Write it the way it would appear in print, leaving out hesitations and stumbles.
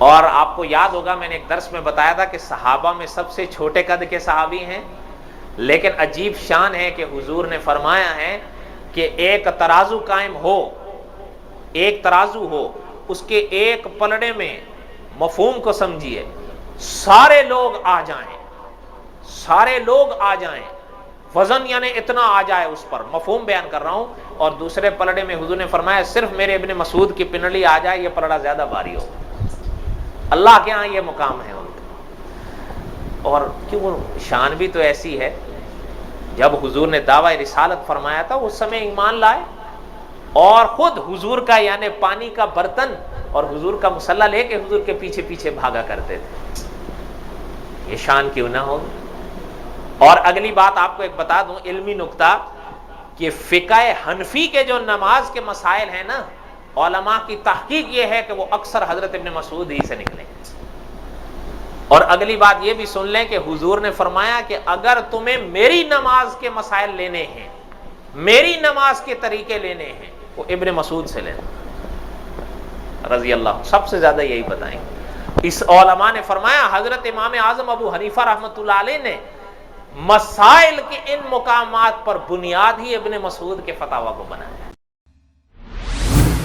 اور آپ کو یاد ہوگا میں نے ایک درس میں بتایا تھا کہ صحابہ میں سب سے چھوٹے قد کے صحابی ہیں، لیکن عجیب شان ہے کہ حضور نے فرمایا ہے کہ ایک ترازو قائم ہو، ایک ترازو ہو، اس کے ایک پلڑے میں، مفہوم کو سمجھیے، سارے لوگ آ جائیں، سارے لوگ آ جائیں، وزن یعنی اتنا آ جائے اس پر، مفہوم بیان کر رہا ہوں، اور دوسرے پلڑے میں حضور نے فرمایا صرف میرے ابن مسعود کی پنڈلی آ جائے، یہ پلڑا زیادہ بھاری ہو۔ اللہ کے ہاں یہ مقام ہے ان کا۔ اور کیوں شان بھی تو ایسی ہے، جب حضور نے دعوی رسالت فرمایا تھا اس سمے ایمان لائے، اور خود حضور کا یعنی پانی کا برتن اور حضور کا مصلی لے کے حضور کے پیچھے پیچھے بھاگا کرتے تھے۔ یہ شان کیوں نہ ہو۔ اور اگلی بات آپ کو ایک بتا دوں، علمی نکتہ، کہ فقہ حنفی کے جو نماز کے مسائل ہیں نا، علماء کی تحقیق یہ ہے کہ وہ اکثر حضرت ابن مسعود ہی سے نکلے۔ اور اگلی بات یہ بھی سن لیں کہ حضور نے فرمایا کہ اگر تمہیں میری نماز کے مسائل لینے ہیں، میری نماز کے طریقے لینے ہیں، وہ ابن مسعود سے لینا رضی اللہ، سب سے زیادہ یہی بتائیں گے۔ اس علماء نے فرمایا حضرت امام اعظم ابو حنیفہ رحمۃ اللہ علیہ نے مسائل کے ان مقامات پر بنیاد ہی ابن مسعود کے فتاوی کو بنایا۔